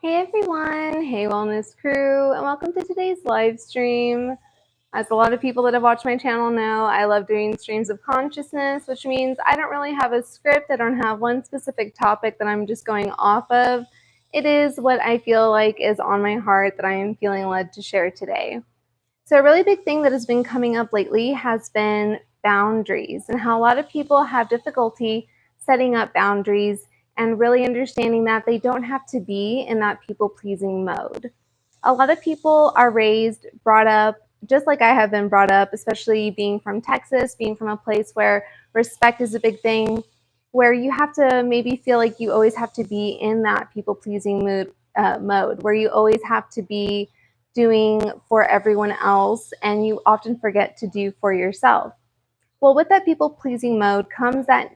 Hey everyone, hey wellness crew, and welcome to today's live stream. As a lot of people that have watched my channel know, I love doing streams of consciousness, which means I don't really have a script. I don't have one specific topic that I'm just going off of. It is what I feel like is on my heart that I am feeling led to share today. So a really big thing that has been coming up lately has been boundaries and how a lot of people have difficulty setting up boundaries and really understanding that they don't have to be in that people-pleasing mode. A lot of people are raised, brought up, just like I have been brought up, especially being from Texas, being from a place where respect is a big thing, where you have to maybe feel like you always have to be in that people-pleasing mode, where you always have to be doing for everyone else and you often forget to do for yourself. Well, with that people-pleasing mode comes that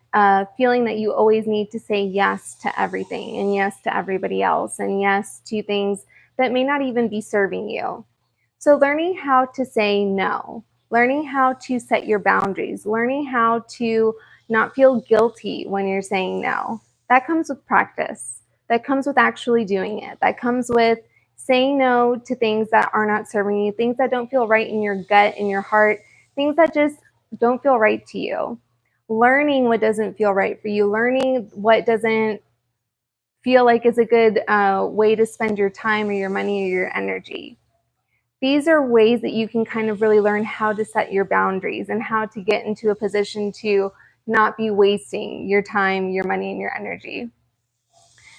feeling that you always need to say yes to everything and yes to everybody else and yes to things that may not even be serving you. So learning how to say no, learning how to set your boundaries, learning how to not feel guilty when you're saying no, that comes with practice. That comes with actually doing it. That comes with saying no to things that are not serving you, things that don't feel right in your gut, in your heart, things that just don't feel right to you. Learning what doesn't feel right for you, learning what doesn't feel like is a good way to spend your time or your money or your energy. These are ways that you can kind of really learn how to set your boundaries and how to get into a position to not be wasting your time, your money, and your energy.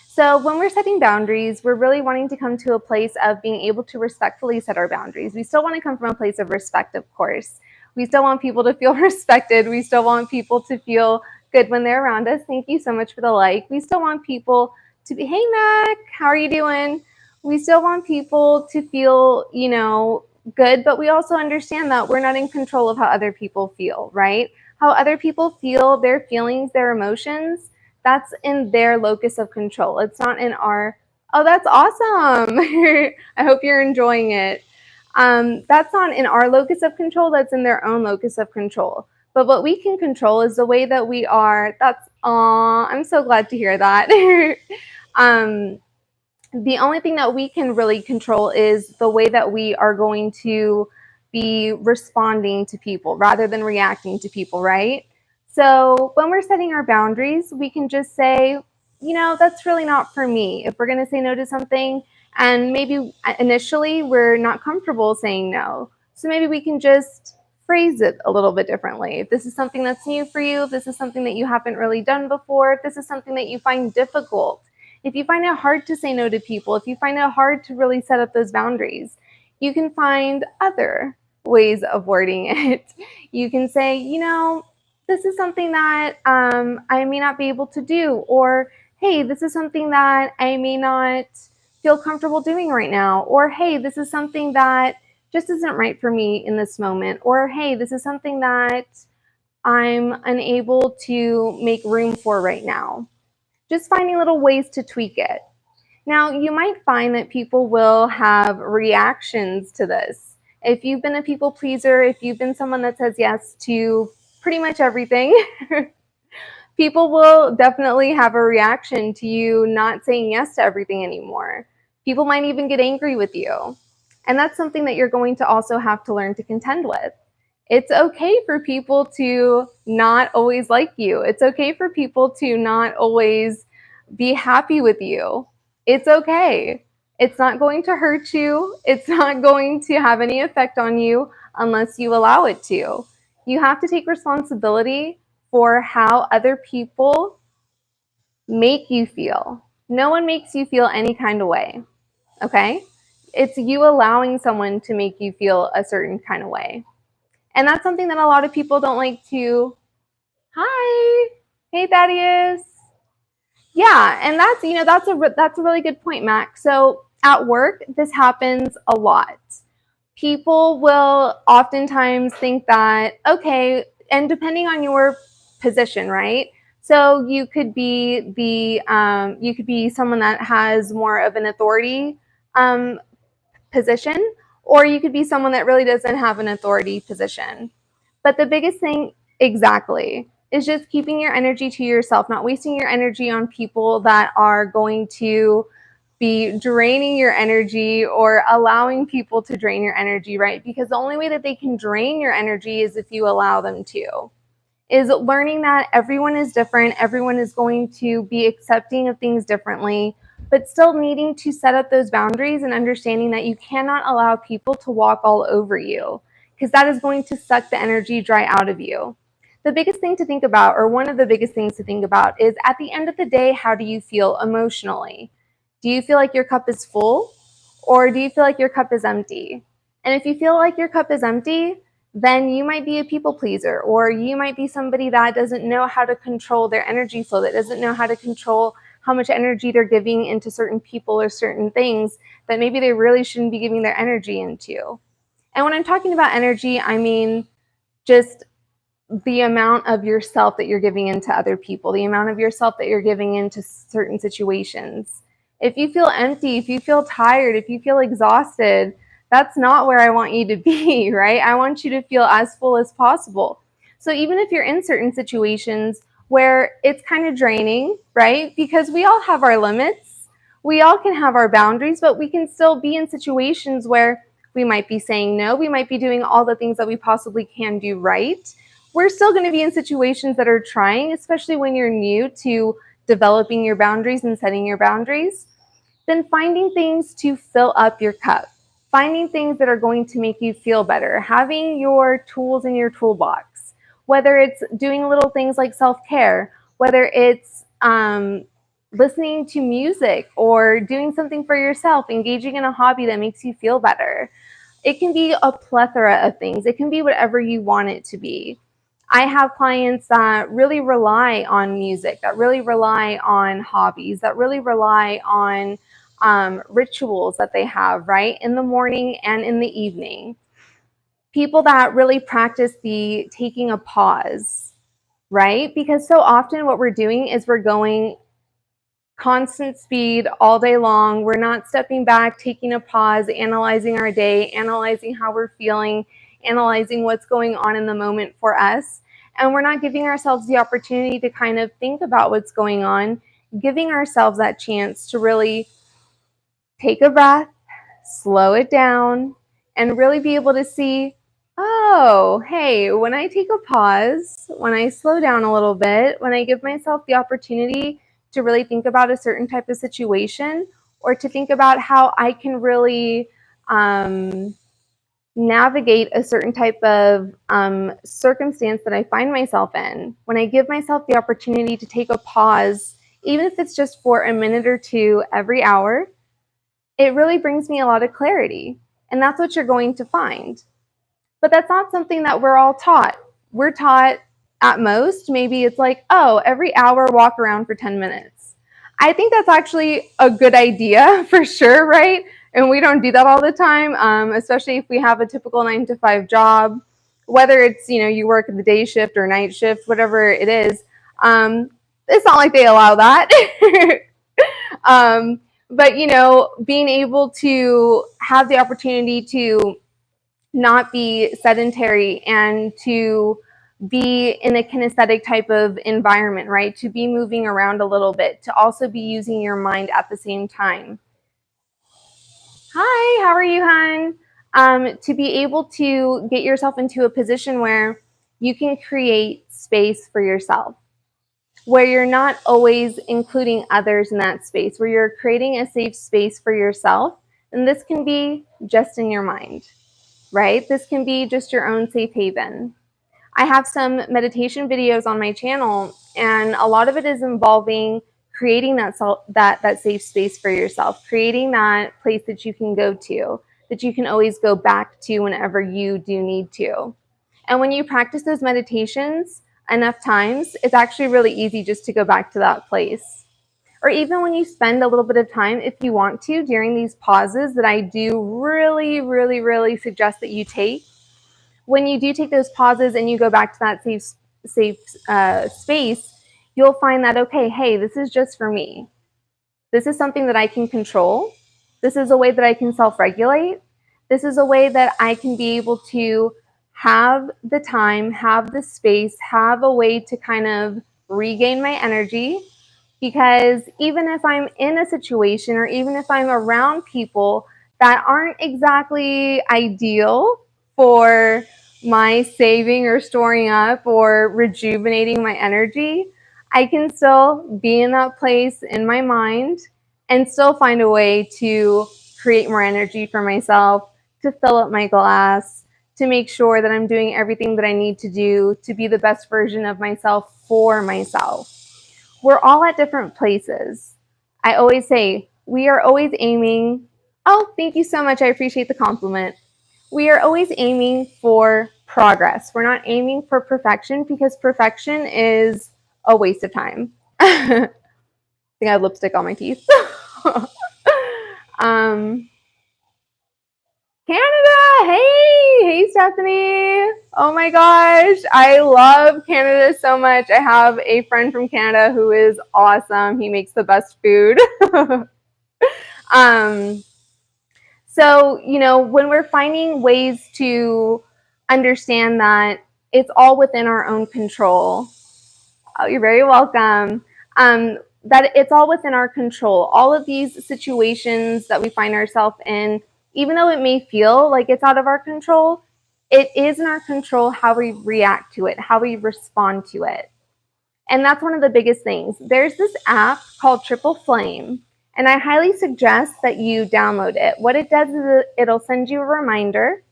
So when we're setting boundaries, we're really wanting to come to a place of being able to respectfully set our boundaries. We still want to come from a place of respect, of course. We still want people to feel respected. We still want people to feel good when they're around us. Thank you so much for the like. We still want people to be, hey, Mac, how are you doing? We still want people to feel, good, but we also understand that we're not in control of how other people feel, right? How other people feel, their feelings, their emotions, that's in their locus of control. It's not in our, oh, that's awesome. I hope you're enjoying it. That's not in our locus of control, that's in their own locus of control. But what we can control is the way that we are. That's, I'm so glad to hear that. The only thing that we can really control is the way that we are going to be responding to people rather than reacting to people, right? So when we're setting our boundaries, we can just say, that's really not for me. If we're going to say no to something, and maybe initially we're not comfortable saying no, so maybe we can just phrase it a little bit differently. If this is something that's new for you, if this is something that you haven't really done before, if this is something that you find difficult, if you find it hard to say no to people, if you find it hard to really set up those boundaries, you can find other ways of wording it. You can say, this is something that I may not be able to do, or hey, this is something that I may not feel comfortable doing right now, or hey, this is something that just isn't right for me in this moment, or hey, this is something that I'm unable to make room for right now. Just finding little ways to tweak it. Now, you might find that people will have reactions to this. If you've been a people pleaser, if you've been someone that says yes to pretty much everything, people will definitely have a reaction to you not saying yes to everything anymore. People might even get angry with you. And that's something that you're going to also have to learn to contend with. It's okay for people to not always like you. It's okay for people to not always be happy with you. It's okay. It's not going to hurt you. It's not going to have any effect on you unless you allow it to. You have to take responsibility for how other people make you feel. No one makes you feel any kind of way, okay? It's you allowing someone to make you feel a certain kind of way. And that's something that a lot of people don't like to, hi, hey Thaddeus. Yeah, and that's a really good point, Mac. So at work, this happens a lot. People will oftentimes think that, okay, and depending on your position, right? So you could be someone that has more of an authority position, or you could be someone that really doesn't have an authority position. But the biggest thing, exactly, is just keeping your energy to yourself, not wasting your energy on people that are going to be draining your energy or allowing people to drain your energy, right? Because the only way that they can drain your energy is if you allow them to. Is learning that everyone is different, everyone is going to be accepting of things differently, but still needing to set up those boundaries and understanding that you cannot allow people to walk all over you, because that is going to suck the energy dry out of you. The biggest thing to think about, or one of the biggest things to think about, is at the end of the day, how do you feel emotionally? Do you feel like your cup is full, or do you feel like your cup is empty? And if you feel like your cup is empty, then you might be a people pleaser, or you might be somebody that doesn't know how to control their energy flow, that doesn't know how to control how much energy they're giving into certain people or certain things that maybe they really shouldn't be giving their energy into. And when I'm talking about energy, I mean just the amount of yourself that you're giving into other people, the amount of yourself that you're giving into certain situations. If you feel empty, if you feel tired, if you feel exhausted, that's not where I want you to be, right? I want you to feel as full as possible. So even if you're in certain situations where it's kind of draining, right? Because we all have our limits, we all can have our boundaries, but we can still be in situations where we might be saying no, we might be doing all the things that we possibly can do right. We're still going to be in situations that are trying, especially when you're new to developing your boundaries and setting your boundaries. Then finding things to fill up your cup, finding things that are going to make you feel better, having your tools in your toolbox, whether it's doing little things like self-care, whether it's listening to music or doing something for yourself, engaging in a hobby that makes you feel better. It can be a plethora of things. It can be whatever you want it to be. I have clients that really rely on music, that really rely on hobbies, that really rely on rituals that they have, right, in the morning and in the evening. People that really practice the taking a pause, right? Because so often what we're doing is we're going constant speed all day long. We're not stepping back, taking a pause, analyzing our day, analyzing how we're feeling, analyzing what's going on in the moment for us. And we're not giving ourselves the opportunity to kind of think about what's going on, giving ourselves that chance to really take a breath, slow it down, and really be able to see, oh, hey, when I take a pause, when I slow down a little bit, when I give myself the opportunity to really think about a certain type of situation, or to think about how I can really navigate a certain type of circumstance that I find myself in, when I give myself the opportunity to take a pause, even if it's just for a minute or two every hour, it really brings me a lot of clarity. And that's what you're going to find. But that's not something that we're all taught. We're taught at most, maybe it's like, oh, every hour walk around for 10 minutes. I think that's actually a good idea for sure, right? And we don't do that all the time, especially if we have a typical 9-to-5 job, whether it's, you work the day shift or night shift, whatever it is. It's not like they allow that. But, being able to have the opportunity to not be sedentary and to be in a kinesthetic type of environment, right? To be moving around a little bit, to also be using your mind at the same time. Hi, how are you, hon? To be able to get yourself into a position where you can create space for yourself, where you're not always including others in that space, where you're creating a safe space for yourself. And this can be just in your mind, right? This can be just your own safe haven. I have some meditation videos on my channel, and a lot of it is involving creating that safe space for yourself, creating that place that you can go to, that you can always go back to whenever you do need to. And when you practice those meditations enough times, it's actually really easy just to go back to that place. Or even when you spend a little bit of time, if you want to, during these pauses that I do really, really, really suggest that you take. When you do take those pauses and you go back to that safe space, you'll find that, okay, hey, this is just for me. This is something that I can control. This is a way that I can self-regulate. This is a way that I can be able to have the time, have the space, have a way to kind of regain my energy, Because even if I'm in a situation or even if I'm around people that aren't exactly ideal for my saving or storing up or rejuvenating my energy, I can still be in that place in my mind and still find a way to create more energy for myself, to fill up my glass, to make sure that I'm doing everything that I need to do to be the best version of myself for myself. We're all at different places. I always say we are always aiming. Oh, thank you so much. I appreciate the compliment. We are always aiming for progress. We're not aiming for perfection because perfection is a waste of time. I think I have lipstick on my teeth. Canada! Hey Stephanie! Oh my gosh, I love Canada so much. I have a friend from Canada who is awesome. He makes the best food. So, when we're finding ways to understand that it's all within our own control. Oh, you're very welcome. That it's all within our control. All of these situations that we find ourselves in, even though it may feel like it's out of our control, it is in our control how we react to it, how we respond to it. And that's one of the biggest things. There's this app called Triple Flame, and I highly suggest that you download it. What it does is it'll send you a reminder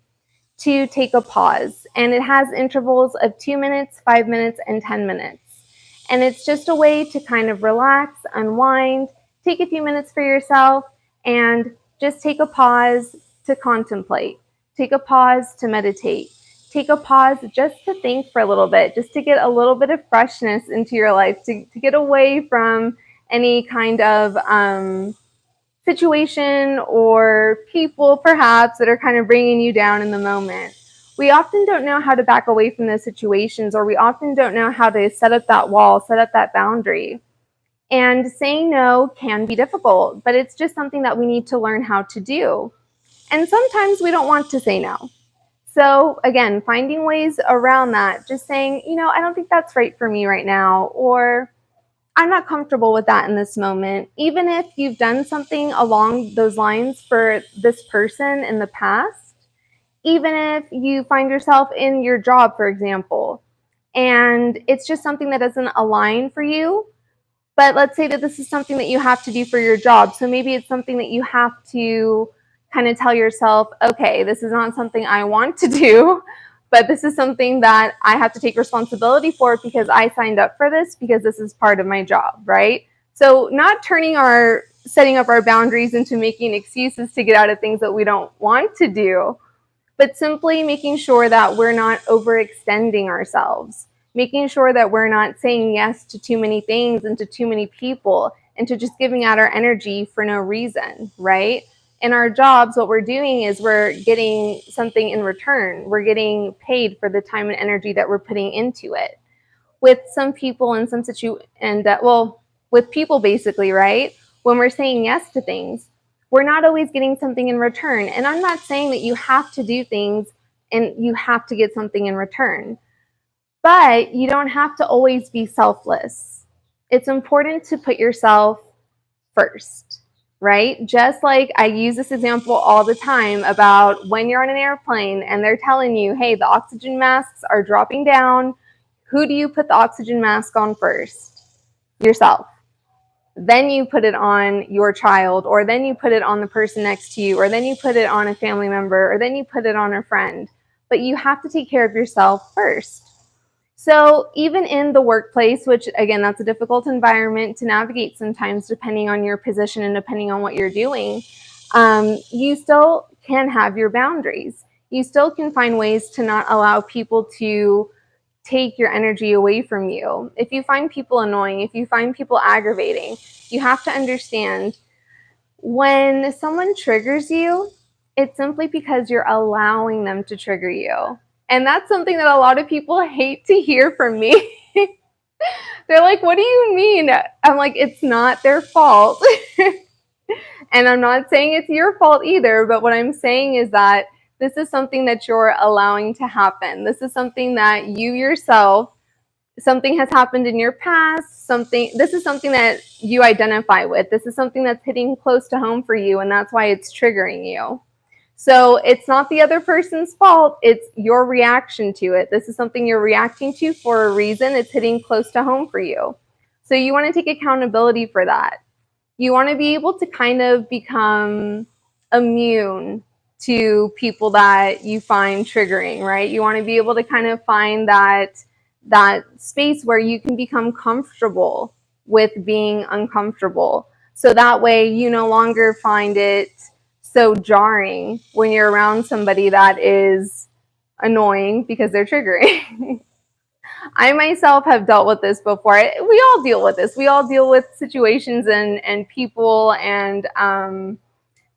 to take a pause, and it has intervals of 2 minutes, 5 minutes, and 10 minutes. And it's just a way to kind of relax, unwind, take a few minutes for yourself, and just take a pause to contemplate, take a pause to meditate, take a pause just to think for a little bit, just to get a little bit of freshness into your life, to get away from any kind of situation or people perhaps that are kind of bringing you down in the moment. We often don't know how to back away from those situations, or we often don't know how to set up that wall, set up that boundary. And saying no can be difficult, but it's just something that we need to learn how to do. And sometimes we don't want to say no. So again, finding ways around that, just saying, I don't think that's right for me right now, or I'm not comfortable with that in this moment. Even if you've done something along those lines for this person in the past, even if you find yourself in your job, for example, and it's just something that doesn't align for you, but let's say that this is something that you have to do for your job. So maybe it's something that you have to kind of tell yourself, okay, this is not something I want to do, but this is something that I have to take responsibility for because I signed up for this, because this is part of my job, right? So not setting up our boundaries into making excuses to get out of things that we don't want to do, but simply making sure that we're not overextending ourselves, making sure that we're not saying yes to too many things and to too many people and to just giving out our energy for no reason, right? In our jobs, what we're doing is we're getting something in return. We're getting paid for the time and energy that we're putting into it. With some people in some with people basically, right? When we're saying yes to things, we're not always getting something in return. And I'm not saying that you have to do things and you have to get something in return, but you don't have to always be selfless. It's important to put yourself first, right? Just like I use this example all the time about when you're on an airplane and they're telling you, hey, the oxygen masks are dropping down. Who do you put the oxygen mask on first? Yourself. Then you put it on your child, or then you put it on the person next to you, or then you put it on a family member, or then you put it on a friend. But you have to take care of yourself first. So even in the workplace, which again, that's a difficult environment to navigate sometimes depending on your position and depending on what you're doing, you still can have your boundaries. You still can find ways to not allow people to take your energy away from you. If you find people annoying, if you find people aggravating, you have to understand when someone triggers you, it's simply because you're allowing them to trigger you. And that's something that a lot of people hate to hear from me. They're like, what do you mean? I'm like, it's not their fault. And I'm not saying it's your fault either, but what I'm saying is that this is something that you're allowing to happen. This is something that you yourself something has happened in your past, this is something that you identify with. This is something that's hitting close to home for you, and that's why it's triggering you. So it's not the other person's fault, it's your reaction to it. This is something you're reacting to for a reason. It's hitting close to home for you. So you want to take accountability for that. You want to be able to kind of become immune to people that you find triggering, right? You want to be able to kind of find that space where you can become comfortable with being uncomfortable. So that way you no longer find it so jarring when you're around somebody that is annoying because they're triggering. I myself have dealt with this before. We all deal with this. We all deal with situations and people and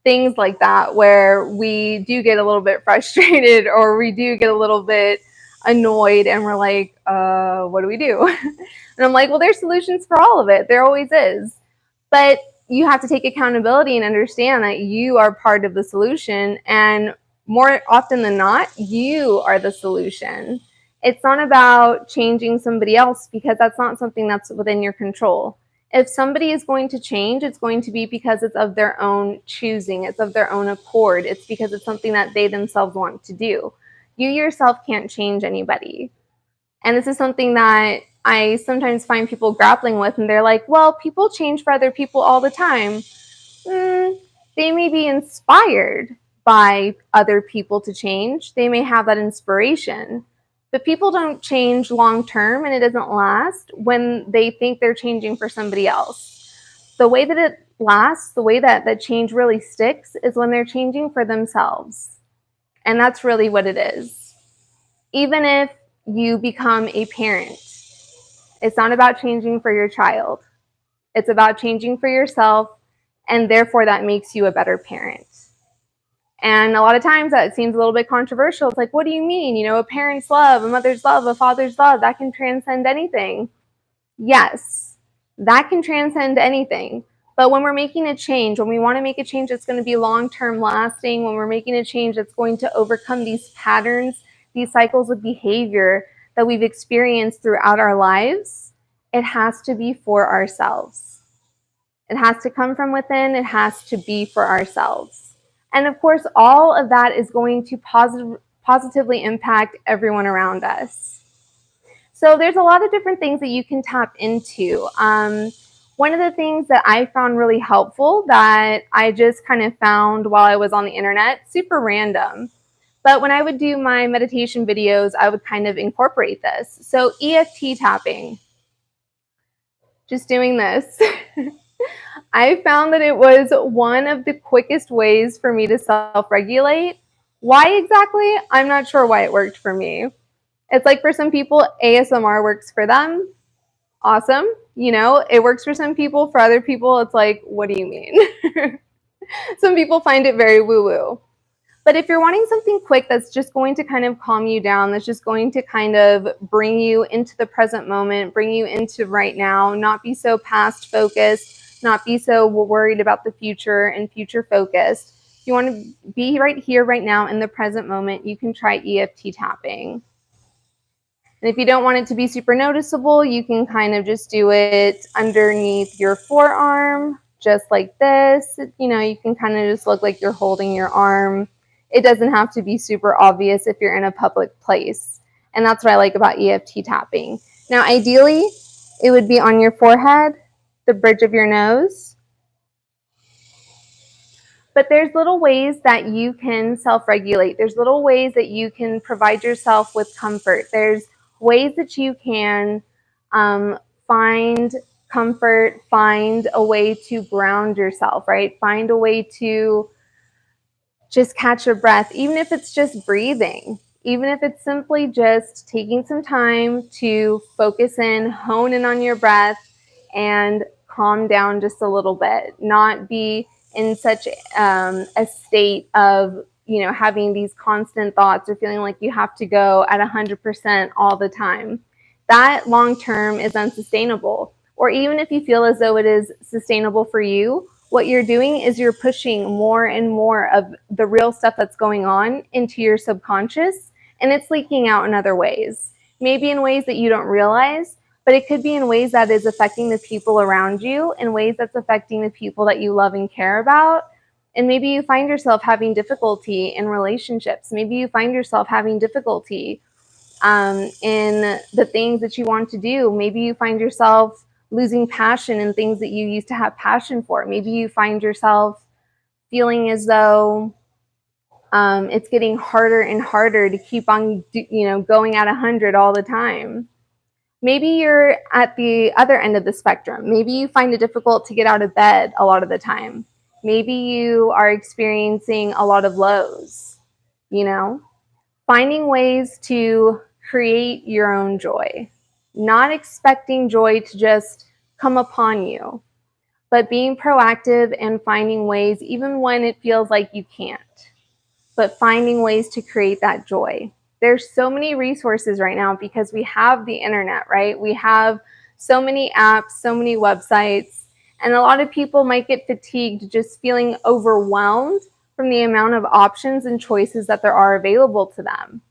things like that where we do get a little bit frustrated or we do get a little bit annoyed and we're like, what do we do? And I'm like, well, there's solutions for all of it. There always is. But you have to take accountability and understand that you are part of the solution. And more often than not, you are the solution. It's not about changing somebody else because that's not something that's within your control. If somebody is going to change, it's going to be because it's of their own choosing. It's of their own accord. It's because it's something that they themselves want to do. You yourself can't change anybody. And this is something that I sometimes find people grappling with, and they're like, well, people change for other people all the time. They may be inspired by other people to change. They may have that inspiration. But people don't change long term, and it doesn't last when they think they're changing for somebody else. The way that it lasts, the way that change really sticks, is when they're changing for themselves. And that's really what it is. Even if you become a parent, it's not about changing for your child. It's about changing for yourself, and therefore that makes you a better parent. And a lot of times that seems a little bit controversial. It's like, what do you mean? You know, a parent's love, a mother's love, a father's love, that can transcend anything. Yes, that can transcend anything. But when we're making a change, when we want to make a change that's going to be long-term lasting, when we're making a change that's going to overcome these patterns, these cycles of behavior that we've experienced throughout our lives, it has to be for ourselves. It has to come from within. It has to be for ourselves. And of course, all of that is going to positively impact everyone around us. So there's a lot of different things that you can tap into. One of the things that I found really helpful that I just kind of found while I was on the internet, super random, but when I would do my meditation videos, I would kind of incorporate this. So EFT tapping, just doing this. I found that it was one of the quickest ways for me to self-regulate. Why exactly? I'm not sure why it worked for me. It's like for some people, ASMR works for them. Awesome. You know, it works for some people. For other people, it's like, what do you mean? Some people find it very woo-woo. But if you're wanting something quick that's just going to kind of calm you down, that's just going to kind of bring you into the present moment, bring you into right now, not be so past focused, not be so worried about the future and future focused. If you want to be right here, right now in the present moment, you can try EFT tapping. And if you don't want it to be super noticeable, you can kind of just do it underneath your forearm, just like this. You know, you can kind of just look like you're holding your arm. It doesn't have to be super obvious if you're in a public place. And that's what I like about EFT tapping. Now, ideally, it would be on your forehead, the bridge of your nose. But there's little ways that you can self-regulate. There's little ways that you can provide yourself with comfort. There's ways that you can find comfort, find a way to ground yourself, right? Find a way to just catch your breath, even if it's just breathing, even if it's simply just taking some time to focus in, hone in on your breath, and calm down just a little bit, not be in such a state of, you know, having these constant thoughts or feeling like you have to go at 100% all the time. That long term is unsustainable. Or even if you feel as though it is sustainable for you, what you're doing is you're pushing more and more of the real stuff that's going on into your subconscious, and it's leaking out in other ways. maybe in ways that you don't realize, but it could be in ways that is affecting the people around you, in ways that's affecting the people that you love and care about. And maybe you find yourself having difficulty in relationships. Maybe you find yourself having difficulty in the things that you want to do. Maybe you find yourself losing passion in things that you used to have passion for. Maybe you find yourself feeling as though it's getting harder and harder to keep on, going at 100 all the time. Maybe you're at the other end of the spectrum. Maybe you find it difficult to get out of bed a lot of the time. Maybe you are experiencing a lot of lows, finding ways to create your own joy, not expecting joy to just come upon you, but being proactive and finding ways, even when it feels like you can't, but finding ways to create that joy. There's so many resources right now because we have the internet, right? We have so many apps, so many websites, and a lot of people might get fatigued just feeling overwhelmed from the amount of options and choices that there are available to them.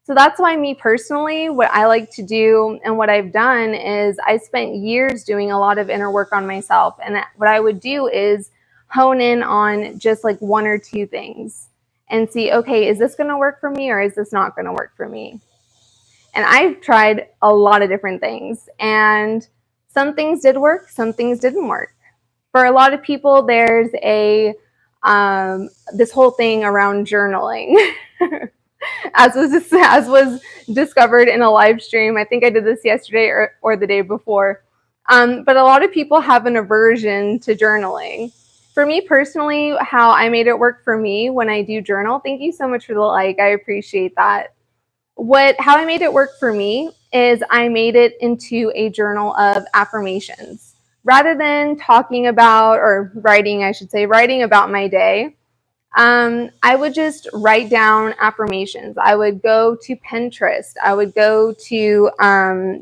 So that's why me personally, what I like to do and what I've done is I spent years doing a lot of inner work on myself. And what I would do is hone in on just like one or two things and see, okay, is this going to work for me or is this not going to work for me? And I've tried a lot of different things, and some things did work, some things didn't work. For a lot of people, there's this whole thing around journaling. as was discovered in a live stream. I think I did this yesterday or the day before. But a lot of people have an aversion to journaling. For me personally, how I made it work for me when I do journal, thank you so much for the like, I appreciate that. How I made it work for me is I made it into a journal of affirmations. Rather than talking about, or writing, I should say, writing about my day, I would just write down affirmations. I would go to Pinterest. I would go to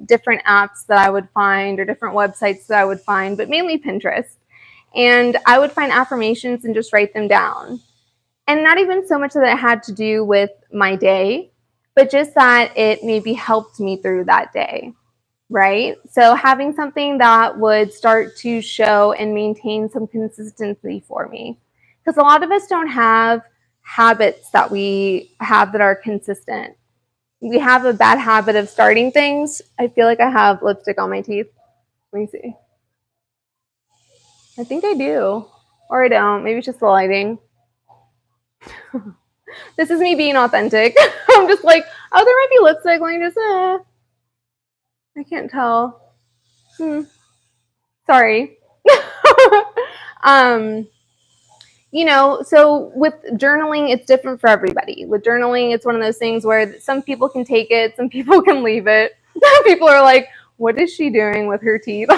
different apps that I would find or different websites that I would find, but mainly Pinterest. And I would find affirmations and just write them down. And not even so much that it had to do with my day, but just that it maybe helped me through that day, right? So having something that would start to show and maintain some consistency for me. Because a lot of us don't have habits that we have that are consistent. We have a bad habit of starting things. I feel like I have lipstick on my teeth. Let me see. I think I do. Or I don't. Maybe it's just the lighting. This is me being authentic. I'm just like, oh, there might be lipstick. Let me just, I can't tell. Sorry. So with journaling, it's different for everybody. With journaling, it's one of those things where some people can take it, some people can leave it. People are like, what is she doing with her teeth?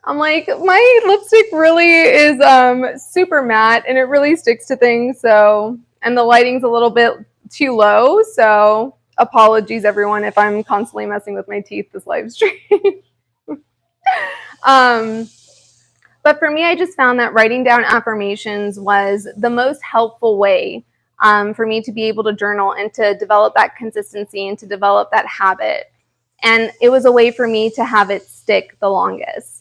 I'm like, my lipstick really is super matte and it really sticks to things. So, and the lighting's a little bit too low. So apologies everyone if I'm constantly messing with my teeth this live stream. But for me, I just found that writing down affirmations was the most helpful way for me to be able to journal and to develop that consistency and to develop that habit. And it was a way for me to have it stick the longest.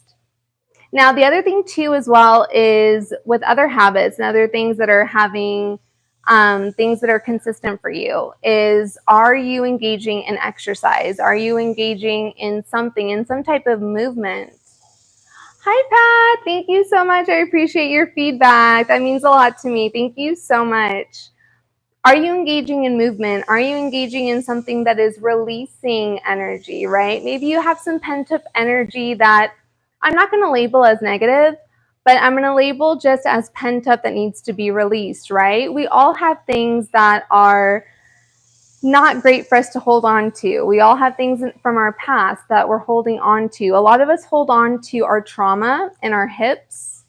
Now, the other thing too as well is with other habits and other things that are having things that are consistent for you is, are you engaging in exercise? Are you engaging in something, in some type of movement? Hi, Pat. Thank you so much. I appreciate your feedback. That means a lot to me. Thank you so much. Are you engaging in movement? Are you engaging in something that is releasing energy, right? Maybe you have some pent-up energy that I'm not going to label as negative, but I'm going to label just as pent-up that needs to be released, right? We all have things that are not great for us to hold on to. We all have things from our past that we're holding on to. A lot of us hold on to our trauma in our hips.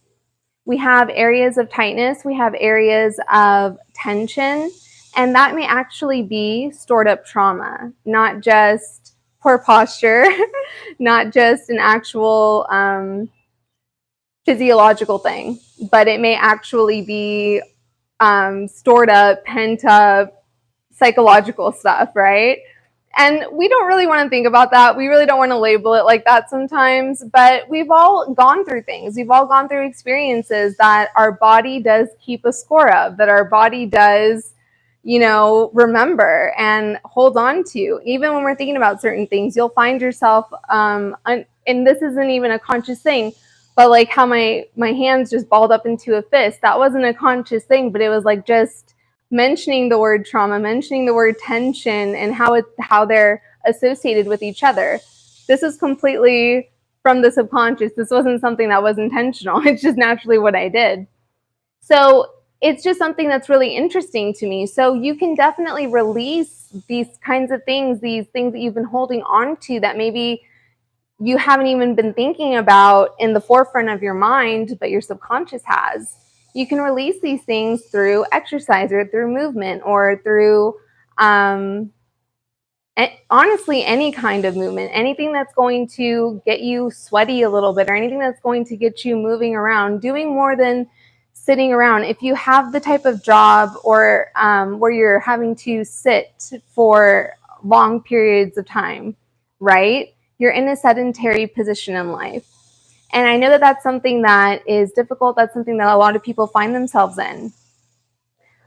We have areas of tightness. We have areas of tension. And that may actually be stored up trauma, not just poor posture, not just an actual physiological thing, but it may actually be stored up, pent up, psychological stuff, right? And we don't really want to think about that. We really don't want to label it like that sometimes, but we've all gone through things. We've all gone through experiences that our body does keep a score of, that our body does, you know, remember and hold on to. Even when we're thinking about certain things, you'll find yourself, and this isn't even a conscious thing, but like how my hands just balled up into a fist. That wasn't a conscious thing, but it was like just mentioning the word trauma, mentioning the word tension, and how they're associated with each other. This is completely from the subconscious. This wasn't something that was intentional. It's just naturally what I did. So it's just something that's really interesting to me. So you can definitely release these kinds of things, these things that you've been holding on to that maybe you haven't even been thinking about in the forefront of your mind, but your subconscious has. You can release these things through exercise or through movement or through, honestly, any kind of movement, anything that's going to get you sweaty a little bit or anything that's going to get you moving around, doing more than sitting around. If you have the type of job or where you're having to sit for long periods of time, right? You're in a sedentary position in life. And I know that that's something that is difficult. That's something that a lot of people find themselves in.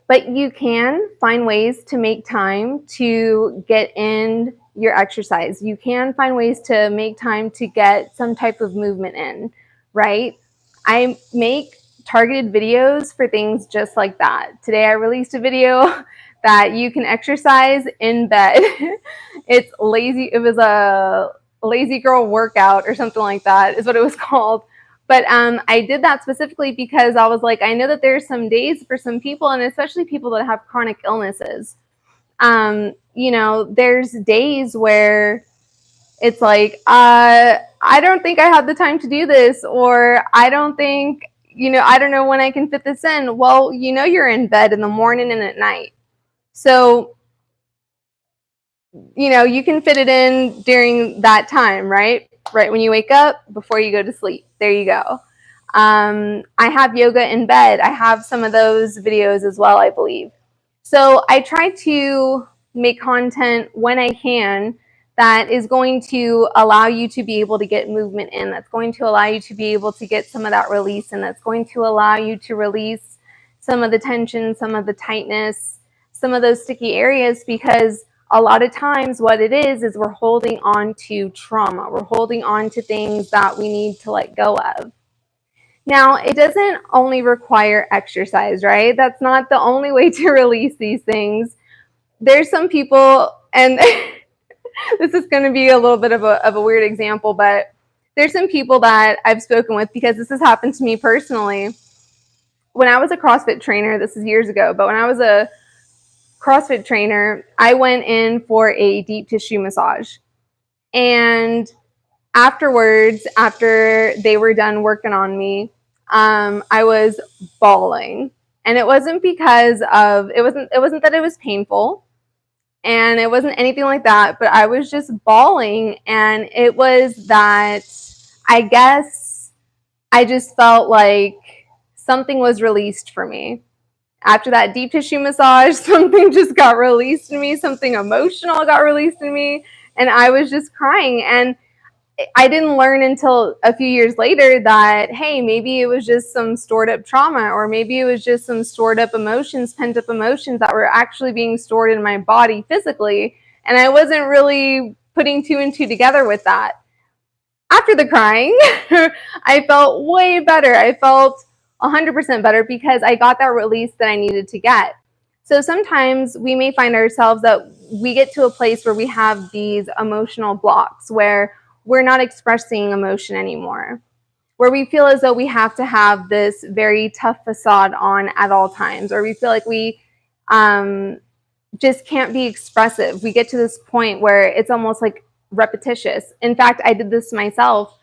But you can find ways to make time to get in your exercise. You can find ways to make time to get some type of movement in, right? I make targeted videos for things just like that. Today I released a video that you can exercise in bed. It's lazy. It was a lazy girl workout or something like that is what it was called. But I did that specifically because I was like, I know that there's some days for some people, and especially people that have chronic illnesses. You know, there's days where it's like, I don't think I have the time to do this, or I don't think, you know, I don't know when I can fit this in. Well, you know, you're in bed in the morning and at night. So, you know, you can fit it in during that time, right? Right when you wake up, before you go to sleep. There you go. I have yoga in bed. I have some of those videos as well, I believe. So I try to make content when I can that is going to allow you to be able to get movement in, that's going to allow you to be able to get some of that release, and that's going to allow you to release some of the tension, some of the tightness, some of those sticky areas, because a lot of times what it is we're holding on to trauma. We're holding on to things that we need to let go of. Now, it doesn't only require exercise, right? That's not the only way to release these things. There's some people, and this is going to be a little bit of a weird example, but there's some people that I've spoken with, because this has happened to me personally. When I was a CrossFit trainer, this is years ago, but when I was a CrossFit trainer, I went in for a deep tissue massage. And afterwards, after they were done working on me, I was bawling. And it wasn't because of, it wasn't that it was painful, and it wasn't anything like that, but I was just bawling. And it was that, I guess, I just felt like something was released for me. After that deep tissue massage, something just got released in me, something emotional got released in me, and I was just crying. And I didn't learn until a few years later that, hey, maybe it was just some stored up trauma, or maybe it was just some stored up emotions, pent up emotions that were actually being stored in my body physically. And I wasn't really putting two and two together with that. After the crying, I felt way better. I felt 100% better because I got that release that I needed to get. So sometimes we may find ourselves that we get to a place where we have these emotional blocks where we're not expressing emotion anymore, where we feel as though we have to have this very tough facade on at all times, or we feel like we just can't be expressive. We get to this point where it's almost like repetitious. In fact, I did this myself.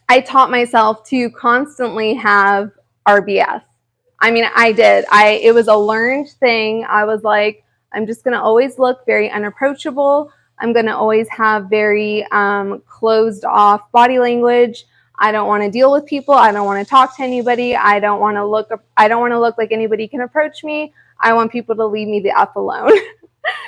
I taught myself to constantly have RBF. I mean, I did. It was a learned thing. I was like, I'm just going to always look very unapproachable. I'm going to always have very closed off body language. I don't want to deal with people. I don't want to talk to anybody. I don't want to look like anybody can approach me. I want people to leave me the F alone.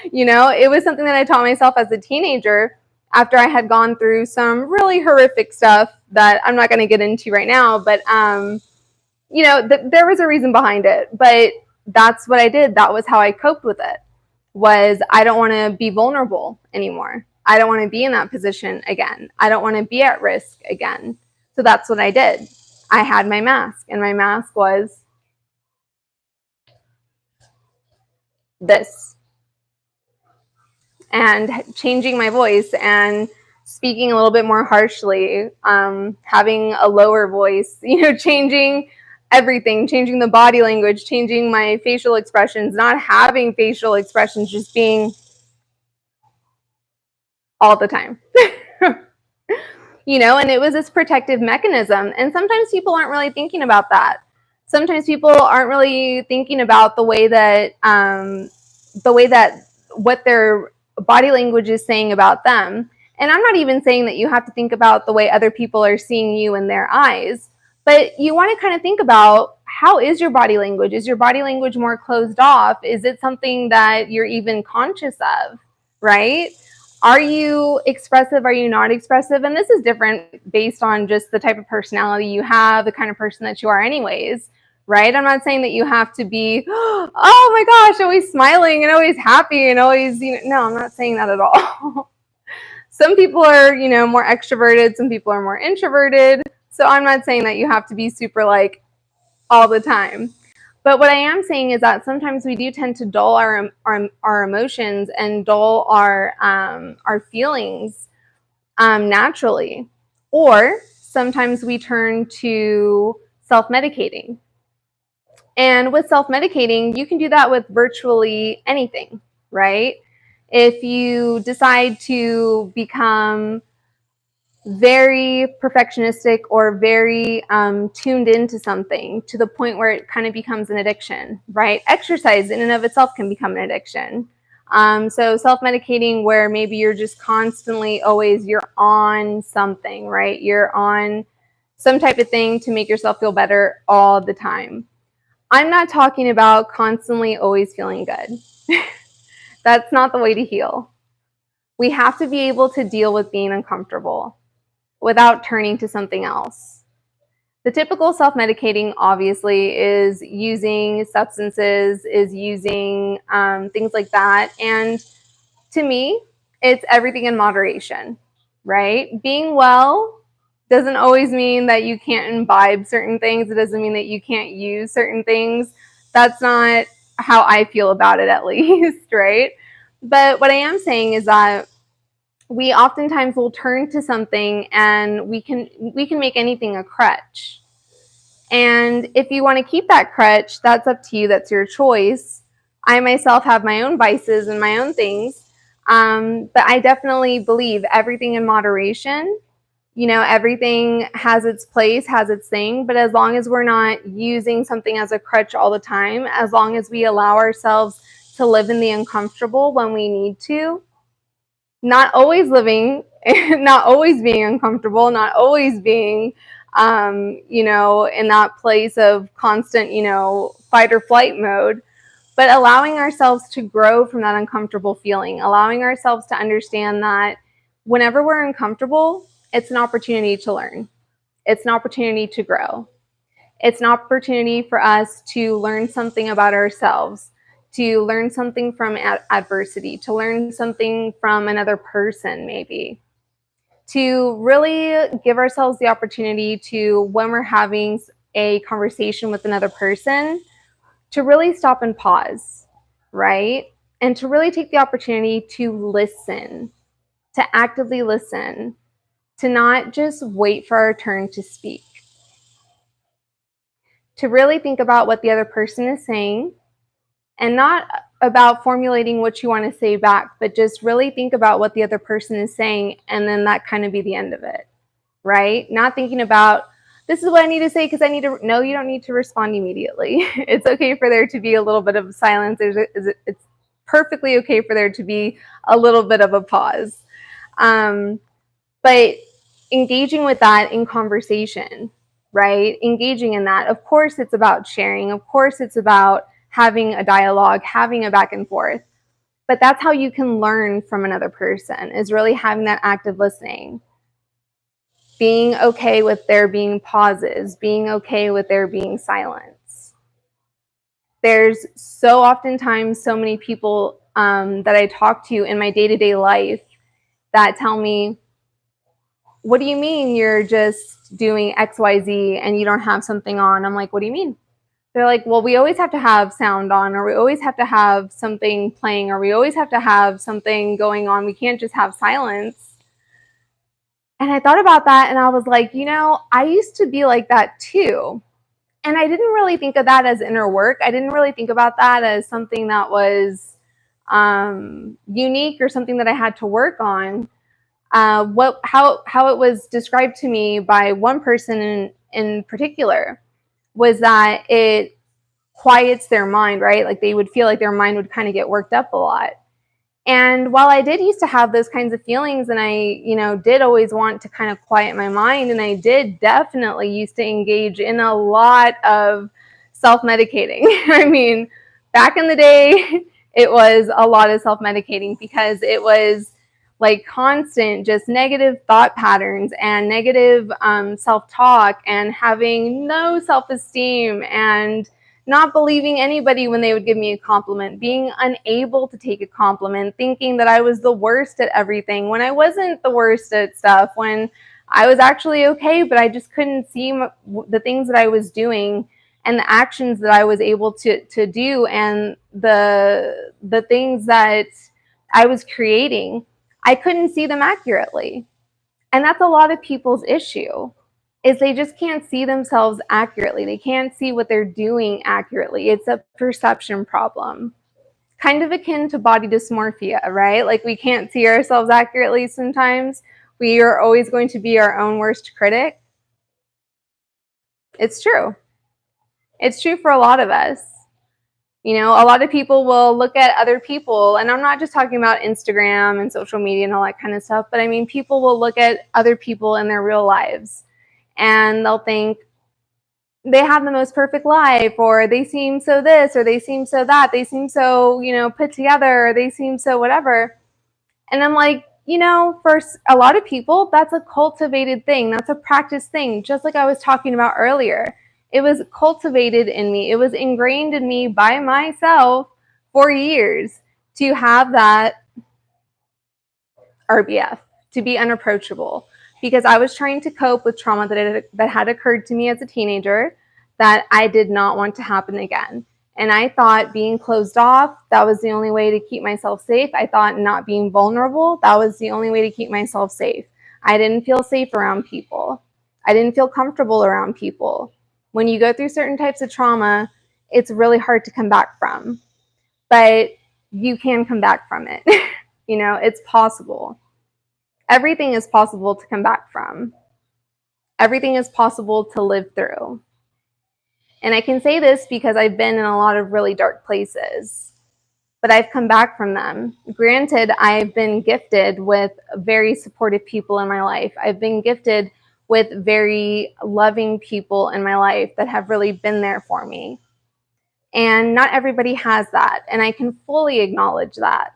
It was something that I taught myself as a teenager after I had gone through some really horrific stuff that I'm not going to get into right now, but there was a reason behind it, but that's what I did. That was how I coped with it. Was I don't want to be vulnerable anymore. I don't want to be in that position again. I don't want to be at risk again. So that's what I did. I had my mask, and my mask was this. And changing my voice and speaking a little bit more harshly, having a lower voice, changing everything, changing the body language, changing my facial expressions, not having facial expressions, just being all the time. And it was this protective mechanism. And sometimes people aren't really thinking about that. Sometimes people aren't really thinking about the way that what their body language is saying about them. And I'm not even saying that you have to think about the way other people are seeing you in their eyes, but you want to kind of think about, how is your body language? Is your body language more closed off? Is it something that you're even conscious of, right? Are you expressive? Are you not expressive? And this is different based on just the type of personality you have, the kind of person that you are anyways, right? I'm not saying that you have to be, oh my gosh, always smiling and always happy and always, no, I'm not saying that at all. Some people are, more extroverted. Some people are more introverted. So I'm not saying that you have to be super like all the time. But what I am saying is that sometimes we do tend to dull our emotions and dull our feelings naturally. Or sometimes we turn to self-medicating. And with self-medicating, you can do that with virtually anything, right? If you decide to become very perfectionistic or very tuned into something to the point where it kind of becomes an addiction, right? Exercise in and of itself can become an addiction. So self-medicating where maybe you're just constantly you're on something, right? You're on some type of thing to make yourself feel better all the time. I'm not talking about constantly always feeling good. That's not the way to heal. We have to be able to deal with being uncomfortable without turning to something else. The typical self-medicating, obviously, is using substances, is using things like that. And to me, it's everything in moderation, right? Being well doesn't always mean that you can't imbibe certain things. It doesn't mean that you can't use certain things. That's not how I feel about it, at least, right? But what I am saying is that we oftentimes will turn to something and we can make anything a crutch. And if you want to keep that crutch, that's up to you. That's your choice. I myself have my own vices and my own things. But I definitely believe everything in moderation. Everything has its place, has its thing. But as long as we're not using something as a crutch all the time, as long as we allow ourselves to live in the uncomfortable when we need to, not always living, not always being uncomfortable, not always being, in that place of constant, fight or flight mode, but allowing ourselves to grow from that uncomfortable feeling, allowing ourselves to understand that whenever we're uncomfortable, it's an opportunity to learn. It's an opportunity to grow. It's an opportunity for us to learn something about ourselves, to learn something from adversity, to learn something from another person, maybe. To really give ourselves the opportunity to, when we're having a conversation with another person, to really stop and pause, right? And to really take the opportunity to listen, to actively listen, to not just wait for our turn to speak. To really think about what the other person is saying, and not about formulating what you want to say back, but just really think about what the other person is saying, and then that kind of be the end of it, right? Not thinking about, this is what I need to say because I need to, no, you don't need to respond immediately. It's okay for there to be a little bit of silence. It's perfectly okay for there to be a little bit of a pause. But engaging with that in conversation, right? Engaging in that. Of course, it's about sharing. Of course, it's about having a dialogue, having a back and forth. But that's how you can learn from another person, is really having that active listening. Being okay with there being pauses, being okay with there being silence. There's so oftentimes so many people that I talk to in my day-to-day life that tell me, what do you mean you're just doing XYZ and you don't have something on? I'm like, what do you mean? They're like, well, we always have to have sound on, or we always have to have something playing, or we always have to have something going on. We can't just have silence. And I thought about that and I was like, I used to be like that too. And I didn't really think of that as inner work. I didn't really think about that as something that was unique or something that I had to work on. How it was described to me by one person in particular was that it quiets their mind, right? Like they would feel like their mind would kind of get worked up a lot. And while I did used to have those kinds of feelings, and I, did always want to kind of quiet my mind, and I did definitely used to engage in a lot of self-medicating. I mean, back in the day, it was a lot of self-medicating because it was like constant just negative thought patterns and negative self-talk and having no self-esteem and not believing anybody when they would give me a compliment, being unable to take a compliment, thinking that I was the worst at everything when I wasn't the worst at stuff, when I was actually okay, but I just couldn't see the things that I was doing and the actions that I was able to do and the things that I was creating. I couldn't see them accurately. And that's a lot of people's issue, is they just can't see themselves accurately. They can't see what they're doing accurately. It's a perception problem. Kind of akin to body dysmorphia, right? Like we can't see ourselves accurately sometimes. We are always going to be our own worst critic. It's true. It's true for a lot of us. A lot of people will look at other people, and I'm not just talking about Instagram and social media and all that kind of stuff, but I mean, people will look at other people in their real lives and they'll think they have the most perfect life, or they seem so this, or they seem so that, they seem so, put together, or they seem so whatever. And I'm like, for a lot of people, that's a cultivated thing. That's a practice thing, just like I was talking about earlier. It was cultivated in me. It was ingrained in me by myself for years to have that RBF, to be unapproachable, because I was trying to cope with trauma that had occurred to me as a teenager that I did not want to happen again. And I thought being closed off, that was the only way to keep myself safe. I thought not being vulnerable, that was the only way to keep myself safe. I didn't feel safe around people. I didn't feel comfortable around people. When you go through certain types of trauma, it's really hard to come back from. But you can come back from it. It's possible. Everything is possible to come back from. Everything is possible to live through. And I can say this because I've been in a lot of really dark places, but I've come back from them. Granted, I've been gifted with very supportive people in my life. I've been gifted with very loving people in my life that have really been there for me. And not everybody has that. And I can fully acknowledge that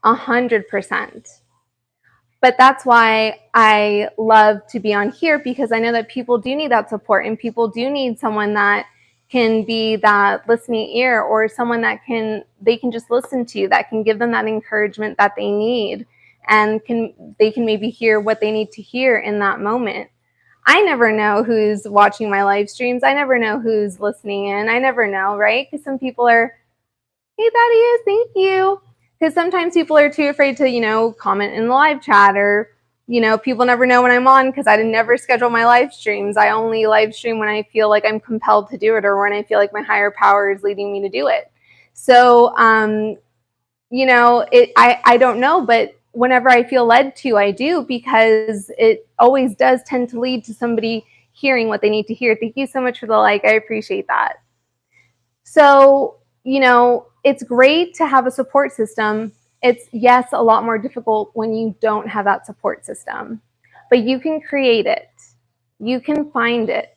100%. But that's why I love to be on here, because I know that people do need that support, and people do need someone that can be that listening ear, or someone that they can just listen to, that can give them that encouragement that they need, and they can maybe hear what they need to hear in that moment. I never know who's watching my live streams. I never know who's listening in. I never know, right? Because some people are, hey, that is, thank you. Because sometimes people are too afraid to, comment in the live chat, or, people never know when I'm on, because I never schedule my live streams. I only live stream when I feel like I'm compelled to do it, or when I feel like my higher power is leading me to do it. So, I don't know, but whenever I feel led to, I do, because it always does tend to lead to somebody hearing what they need to hear. Thank you so much for the like. I appreciate that. So, it's great to have a support system. It's, yes, a lot more difficult when you don't have that support system. but you can create it. You can find it.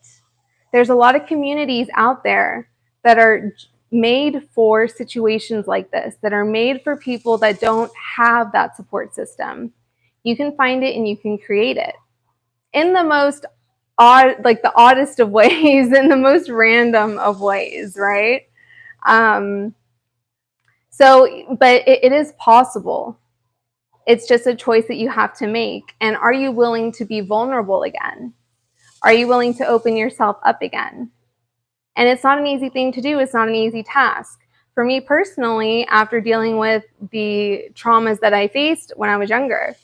There's a lot of communities out there that are made for situations like this, that are made for people that don't have that support system. You can find it and you can create it in the most odd, like the oddest of ways, in the most random of ways, right? But it is possible. It's just a choice that you have to make. And are you willing to be vulnerable again? Are you willing to open yourself up again? And it's not an easy thing to do. It's not an easy task. For me personally, after dealing with the traumas that I faced when I was younger,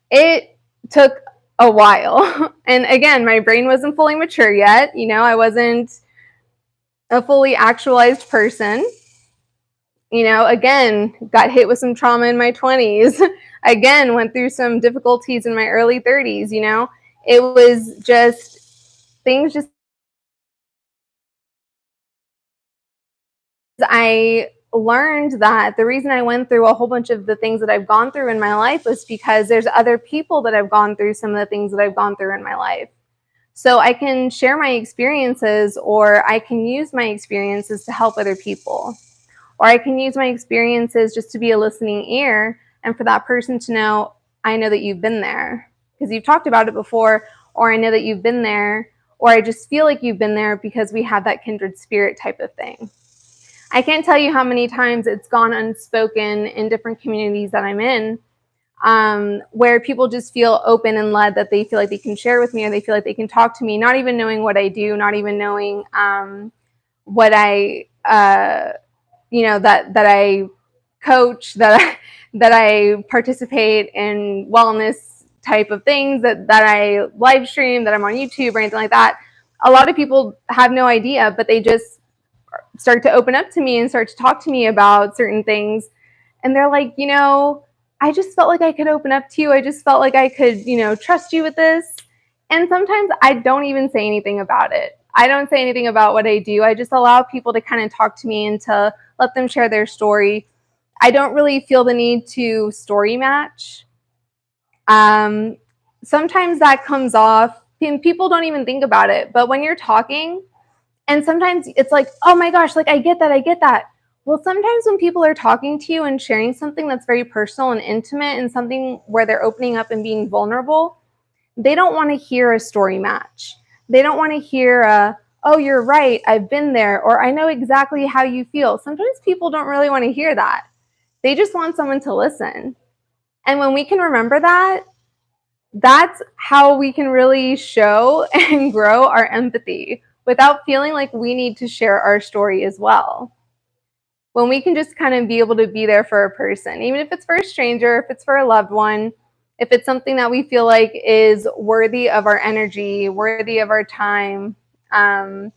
it took a while. And again, my brain wasn't fully mature yet. I wasn't a fully actualized person. Again, got hit with some trauma in my 20s. Again, went through some difficulties in my early 30s. It was just, things just, I learned that the reason I went through a whole bunch of the things that I've gone through in my life was because there's other people that have gone through some of the things that I've gone through in my life. So I can share my experiences, or I can use my experiences to help other people. Or I can use my experiences just to be a listening ear, and for that person to know, I know that you've been there because you've talked about it before, or I know that you've been there, or I just feel like you've been there because we have that kindred spirit type of thing. I can't tell you how many times it's gone unspoken in different communities that I'm in, where people just feel open and led, that they feel like they can share with me, or they feel like they can talk to me, not even knowing what I do, not even knowing what I, that I coach, that I participate in wellness type of things, that I live stream, that I'm on YouTube or anything like that. A lot of people have no idea, but they just start to open up to me and start to talk to me about certain things. And they're like, I just felt like I could open up to you. I just felt like I could, trust you with this. And sometimes I don't even say anything about it. I don't say anything about what I do. I just allow people to kind of talk to me and to let them share their story. I don't really feel the need to story match. Sometimes that comes off, and people don't even think about it. But when you're talking, and sometimes it's like, oh my gosh, like I get that. Well, sometimes when people are talking to you and sharing something that's very personal and intimate, and something where they're opening up and being vulnerable, they don't want to hear a story match. They don't want to hear oh, you're right, I've been there, or I know exactly how you feel. Sometimes people don't really want to hear that. They just want someone to listen. And when we can remember that, that's how we can really show and grow our empathy without feeling like we need to share our story as well. When we can just kind of be able to be there for a person, even if it's for a stranger, if it's for a loved one, if it's something that we feel like is worthy of our energy, worthy of our time, then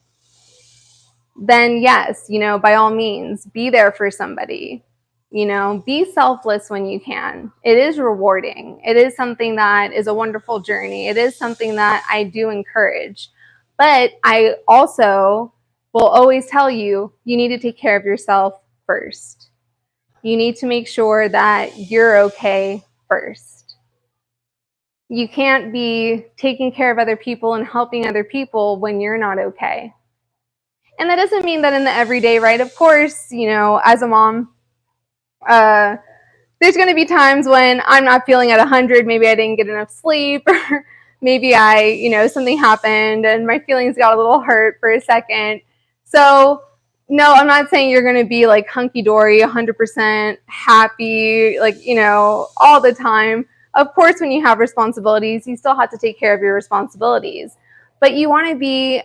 yes, by all means, be there for somebody. Be selfless when you can. It is rewarding. It is something that is a wonderful journey. It is something that I do encourage. But I also will always tell you, you need to take care of yourself first. You need to make sure that you're okay first. You can't be taking care of other people and helping other people when you're not okay. And that doesn't mean that in the everyday, right? Of course, as a mom, there's going to be times when I'm not feeling at 100. Maybe I didn't get enough sleep, or maybe something happened and my feelings got a little hurt for a second. So no, I'm not saying you're going to be like hunky-dory, 100% happy, like, all the time. Of course, when you have responsibilities, you still have to take care of your responsibilities. But you want to be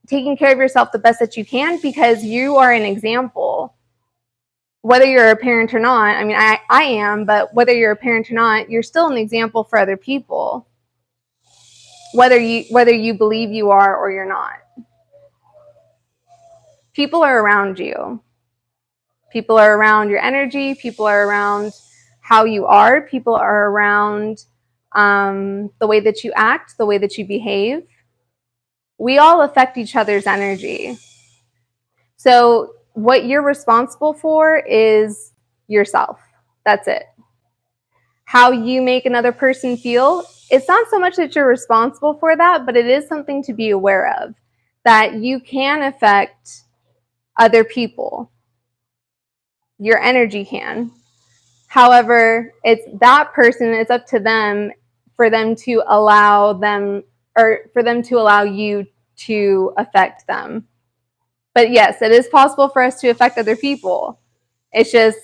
taking care of yourself the best that you can, because you are an example. Whether you're a parent or not, I mean, I am, but whether you're a parent or not, you're still an example for other people. Whether you believe you are or you're not. People are around you. People are around your energy. People are around how you are. People are around the way that you act, the way that you behave. We all affect each other's energy. So what you're responsible for is yourself. That's it. how you make another person feel, it's not so much that you're responsible for that, but it is something to be aware of, that you can affect other people. Your energy can. However, it's that person, it's up to them for them to allow them, or for them to allow you to affect them. But yes, it is possible for us to affect other people. It's just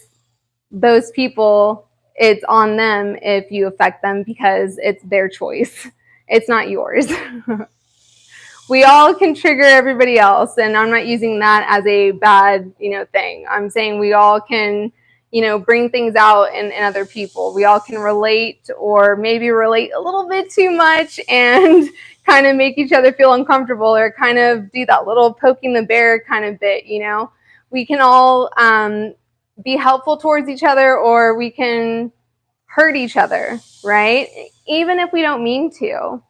those people, it's on them if you affect them because it's their choice. It's not yours. We all can trigger everybody else, and I'm not using that as a bad, thing. I'm saying we all can, bring things out in other people. We all can relate, or maybe relate a little bit too much and kind of make each other feel uncomfortable, or kind of do that little poking the bear kind of bit. We can all be helpful towards each other, or we can hurt each other, right? Even if we don't mean to.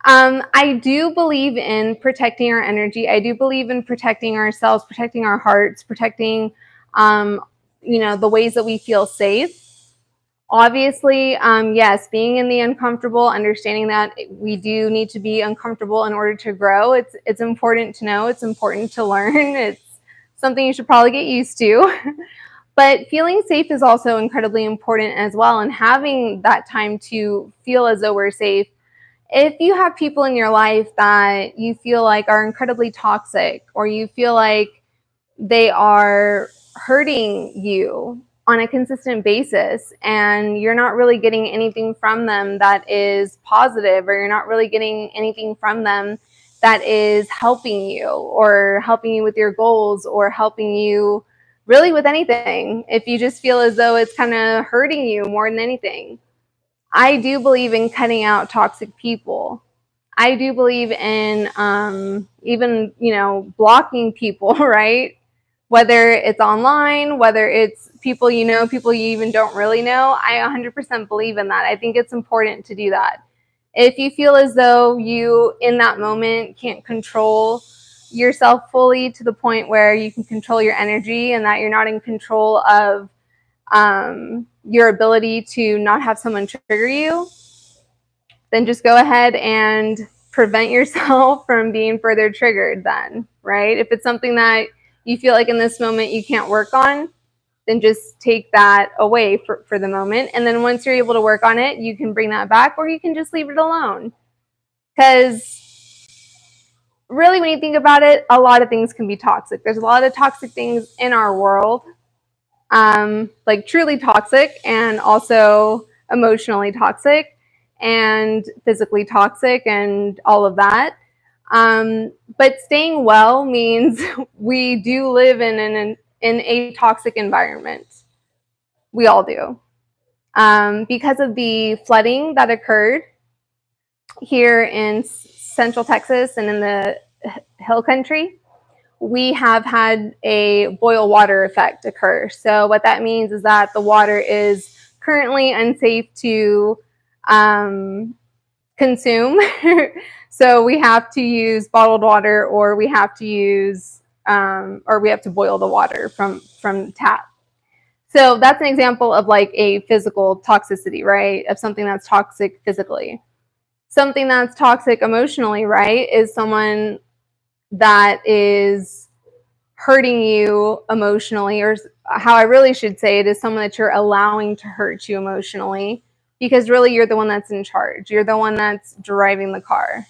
I do believe in protecting our energy. I do believe in protecting ourselves, protecting our hearts, protecting, the ways that we feel safe. Obviously, yes, being in the uncomfortable, understanding that we do need to be uncomfortable in order to grow. It's important to know. It's important to learn. It's something you should probably get used to. But feeling safe is also incredibly important as well, and having that time to feel as though we're safe. If you have people in your life that you feel like are incredibly toxic, or you feel like they are hurting you on a consistent basis, and you're not really getting anything from them that is positive, or you're not really getting anything from them that is helping you, or helping you with your goals, or helping you really with anything, if you just feel as though it's kind of hurting you more than anything, I do believe in cutting out toxic people. I do believe in even, blocking people, right? Whether it's online, whether it's people people you even don't really know. I 100% believe in that. I think it's important to do that. If you feel as though you, in that moment, can't control yourself fully to the point where you can control your energy, and that you're not in control of your ability to not have someone trigger you, then just go ahead and prevent yourself from being further triggered then, right? If it's something that you feel like in this moment you can't work on, then just take that away for the moment. And then once you're able to work on it, you can bring that back, or you can just leave it alone. Because really, when you think about it, a lot of things can be toxic. There's a lot of toxic things in our world, like truly toxic, and also emotionally toxic, and physically toxic, and all of that. But staying well means we do live in a toxic environment. We all do. Because of the flooding that occurred here in Central Texas and in the Hill Country, we have had a boil water effect occur. So what that means is that the water is currently unsafe to consume. So we have to use bottled water, or we have to use, or we have to boil the water from tap. So that's an example of like a physical toxicity, right? Of something that's toxic physically. Something that's toxic emotionally, right, is someone that is hurting you emotionally, or how I really should say it is someone that you're allowing to hurt you emotionally, because really you're the one that's in charge. You're the one that's driving the car.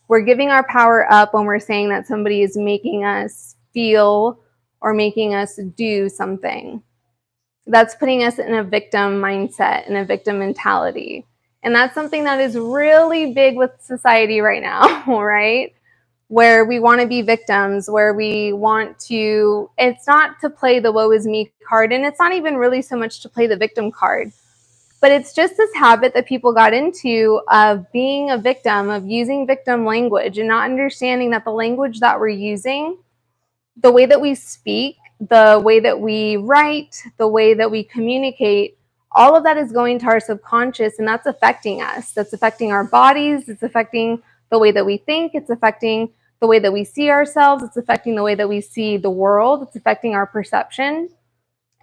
We're giving our power up when we're saying that somebody is making us feel or making us do something. That's putting us in a victim mindset and a victim mentality. And that's something that is really big with society right now, right? Where we want to be victims, where we want to, it's not to play the woe is me card, and it's not even really so much to play the victim card, but it's just this habit that people got into of being a victim, of using victim language, and not understanding that the language that we're using, the way that we speak, the way that we write, the way that we communicate, all of that is going to our subconscious, and that's affecting us. That's affecting our bodies. It's affecting the way that we think. It's affecting the way that we see ourselves. It's affecting the way that we see the world. It's affecting our perception.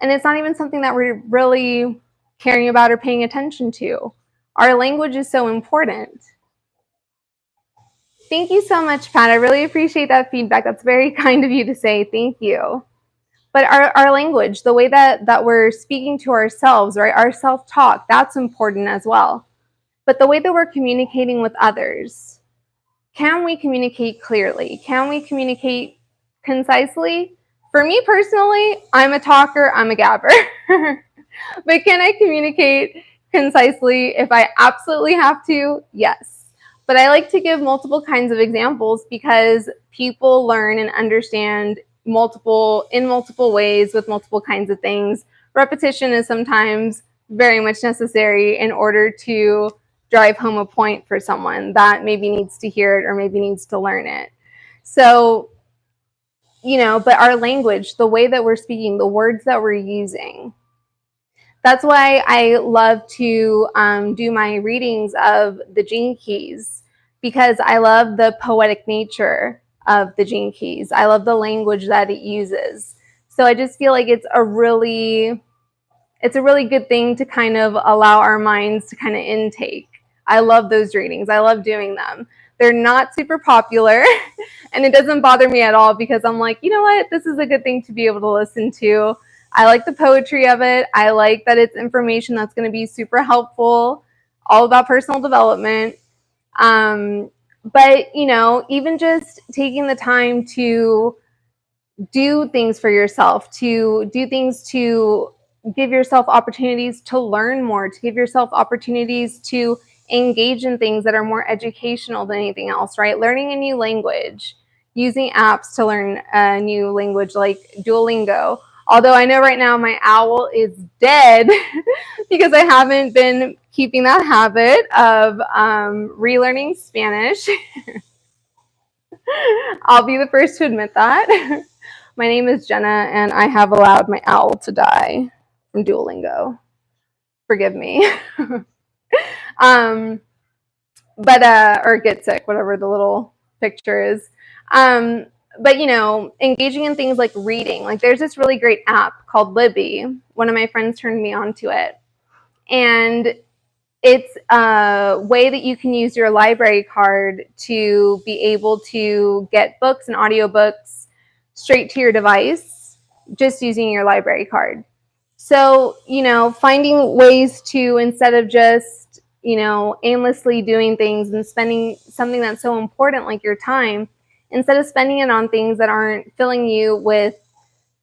And it's not even something that we really caring about or paying attention to. Our language is so important. Thank you so much, Pat. I really appreciate that feedback. That's very kind of you to say. Thank you. But our language, the way that we're speaking to ourselves, right? Our self-talk, that's important as well. But the way that we're communicating with others, can we communicate clearly? Can we communicate concisely? For me personally, I'm a talker, I'm a gabber. But can I communicate concisely if I absolutely have to? Yes. But I like to give multiple kinds of examples because people learn and understand in multiple ways with multiple kinds of things. Repetition is sometimes very much necessary in order to drive home a point for someone that maybe needs to hear it or maybe needs to learn it. So, but our language, the way that we're speaking, the words that we're using, that's why I love to do my readings of the gene keys, because I love the poetic nature of the gene keys. I love the language that it uses. So I just feel like it's a really good thing to kind of allow our minds to kind of intake. I love those readings. I love doing them. They're not super popular and it doesn't bother me at all because I'm like, you know what? This is a good thing to be able to listen to. I like the poetry of it. I like that it's information that's going to be super helpful, all about personal development. But, even just taking the time to do things for yourself, to do things to give yourself opportunities to learn more, to give yourself opportunities to engage in things that are more educational than anything else, right? Learning a new language, using apps to learn a new language like Duolingo. Although I know right now my owl is dead because I haven't been keeping that habit of relearning Spanish. I'll be the first to admit that. My name is Jenna, and I have allowed my owl to die from Duolingo. Forgive me. Or get sick, whatever the little picture is. But, engaging in things like reading. Like there's this really great app called Libby. One of my friends turned me on to it. And it's a way that you can use your library card to be able to get books and audiobooks straight to your device just using your library card. So, finding ways to, instead of just, aimlessly doing things and spending something that's so important like your time, instead of spending it on things that aren't filling you with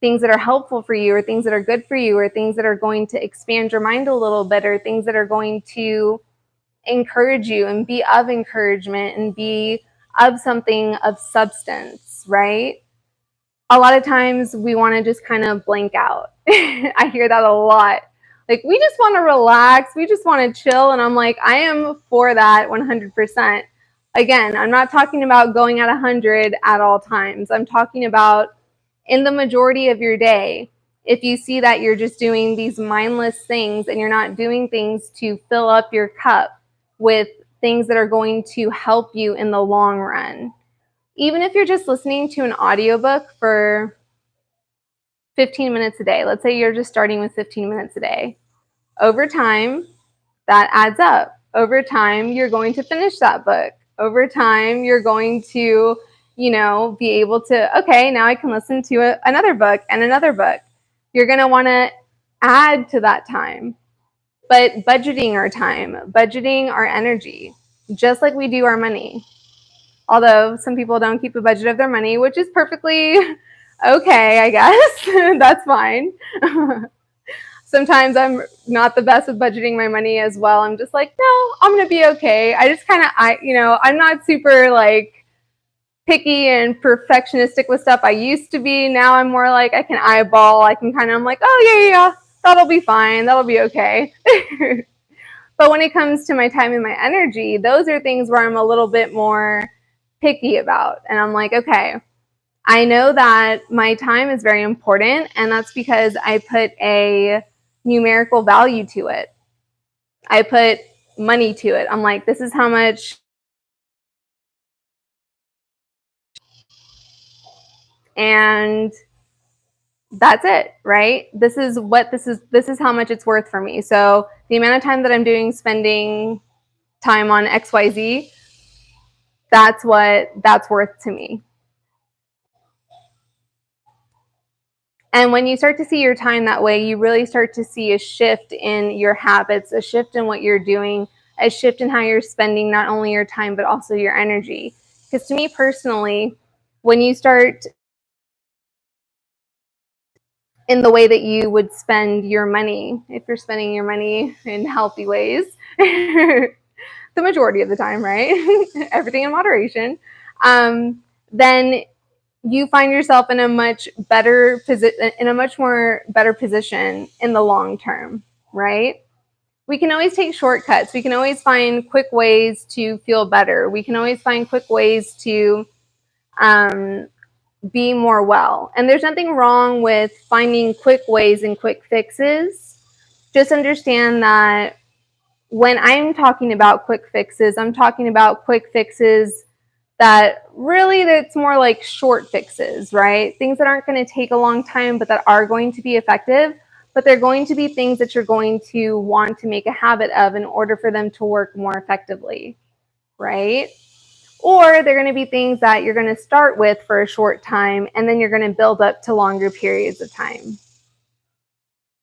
things that are helpful for you or things that are good for you or things that are going to expand your mind a little bit or things that are going to encourage you and be of encouragement and be of something of substance, right? A lot of times we want to just kind of blank out. I hear that a lot. Like, we just want to relax. We just want to chill. And I'm like, I am for that 100%. Again, I'm not talking about going at 100 at all times. I'm talking about in the majority of your day, if you see that you're just doing these mindless things and you're not doing things to fill up your cup with things that are going to help you in the long run. Even if you're just listening to an audiobook for 15 minutes a day, let's say you're just starting with 15 minutes a day. Over time, that adds up. Over time, you're going to finish that book. Over time, you're going to, be able to, okay, now I can listen to another book and another book. You're going to want to add to that time. But budgeting our time, budgeting our energy, just like we do our money. Although some people don't keep a budget of their money, which is perfectly okay, I guess. That's fine. Sometimes I'm not the best with budgeting my money as well. I'm just like, no, I'm going to be okay. I just kind of, I'm not super like picky and perfectionistic with stuff. I used to be. Now I'm more like, I can eyeball. I'm like, oh yeah, that'll be fine. That'll be okay. But when it comes to my time and my energy, those are things where I'm a little bit more picky about. And I'm like, okay, I know that my time is very important, and that's because I put a numerical value to it. I put money to it. I'm like, this is how much. And That's it, right? This is how much it's worth for me. So the amount of time that I'm spending time on XYZ, that's what that's worth to me. And when you start to see your time that way, you really start to see a shift in your habits, a shift in what you're doing, a shift in how you're spending not only your time, but also your energy. Because to me personally, when you start in the way that you would spend your money, if you're spending your money in healthy ways, the majority of the time, right? Everything in moderation, then you find yourself in a much more better position in the long term, right? We can always take shortcuts. We can always find quick ways to feel better. We can always find quick ways to be more well. And there's nothing wrong with finding quick ways and quick fixes. Just understand that when I'm talking about quick fixes, I'm talking about quick fixes that really, that's more like short fixes, right? Things that aren't going to take a long time, but that are going to be effective, but they're going to be things that you're going to want to make a habit of in order for them to work more effectively, right? Or they're going to be things that you're going to start with for a short time, and then you're going to build up to longer periods of time.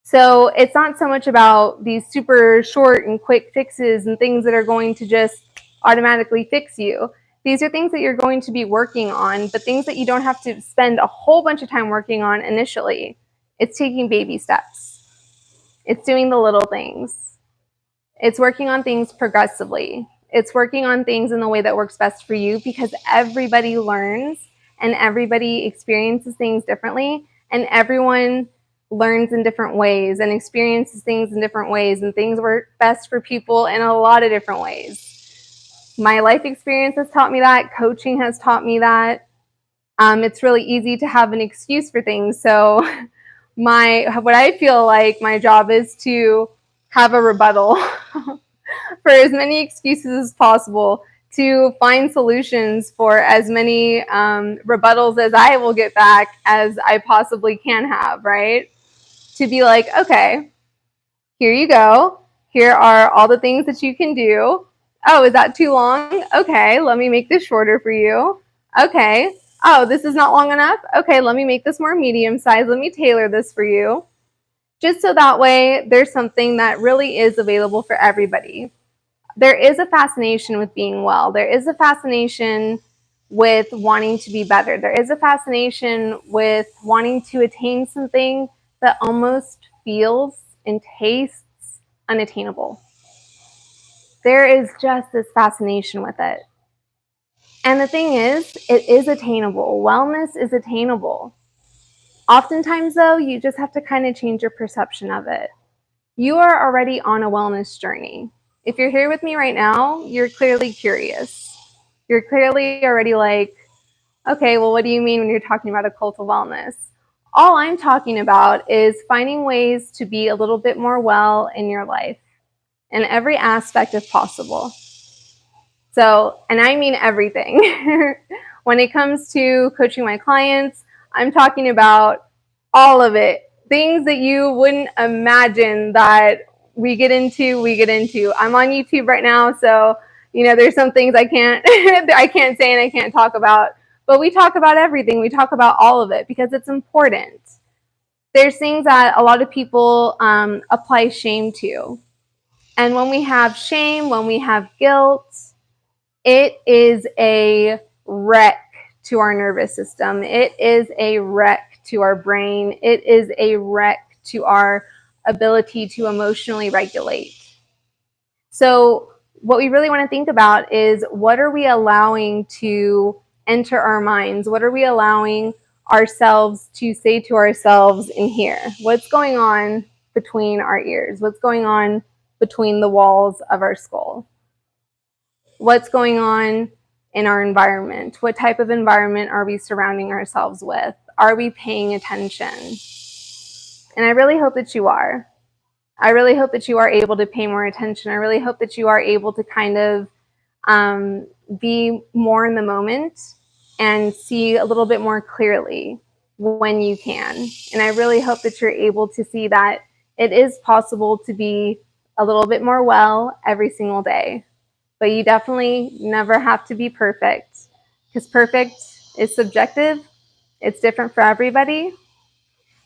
So it's not so much about these super short and quick fixes and things that are going to just automatically fix you. These are things that you're going to be working on, but things that you don't have to spend a whole bunch of time working on initially. It's taking baby steps. It's doing the little things. It's working on things progressively. It's working on things in the way that works best for you, because everybody learns and everybody experiences things differently, and everyone learns in different ways and experiences things in different ways, and things work best for people in a lot of different ways. My life experience has taught me that. Coaching has taught me that. It's really easy to have an excuse for things. So what I feel like my job is to have a rebuttal for as many excuses as possible, to find solutions for as many rebuttals as I will get back as I possibly can have, right? To be like, okay, here you go. Here are all the things that you can do. Oh, is that too long? Okay, let me make this shorter for you. Okay. Oh, this is not long enough? Okay, let me make this more medium size. Let me tailor this for you. Just so that way there's something that really is available for everybody. There is a fascination with being well. There is a fascination with wanting to be better. There is a fascination with wanting to attain something that almost feels and tastes unattainable. There is just this fascination with it. And the thing is, it is attainable. Wellness is attainable. Oftentimes, though, you just have to kind of change your perception of it. You are already on a wellness journey. If you're here with me right now, you're clearly curious. You're clearly already like, okay, well, what do you mean when you're talking about a cult of wellness? All I'm talking about is finding ways to be a little bit more well in your life, in every aspect if possible. So, and I mean everything. When it comes to coaching my clients, I'm talking about all of it. Things that you wouldn't imagine that we get into. I'm on YouTube right now, so there's some things I can't I can't say and I can't talk about. But we talk about everything. We talk about all of it because it's important. There's things that a lot of people apply shame to. And when we have shame, when we have guilt, it is a wreck to our nervous system. It is a wreck to our brain. It is a wreck to our ability to emotionally regulate. So what we really want to think about is, what are we allowing to enter our minds? What are we allowing ourselves to say to ourselves in here? What's going on between our ears? What's going on between the walls of our skull? What's going on in our environment? What type of environment are we surrounding ourselves with? Are we paying attention? And I really hope that you are. I really hope that you are able to pay more attention. I really hope that you are able to kind of be more in the moment and see a little bit more clearly. when you can. And I really hope that you're able to see that it is possible to be a little bit more well every single day. But you definitely never have to be perfect, because perfect is subjective. It's different for everybody.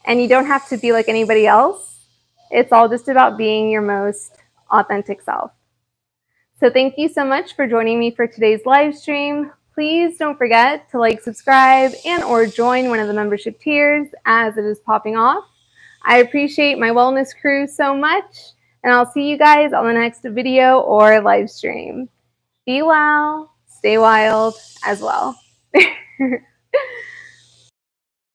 And you don't have to be like anybody else. It's all just about being your most authentic self. So thank you so much for joining me for today's live stream. Please don't forget to like, subscribe, and or join one of the membership tiers as it is popping off. I appreciate my wellness crew so much, and I'll see you guys on the next video or live stream. Be well, stay wild as well.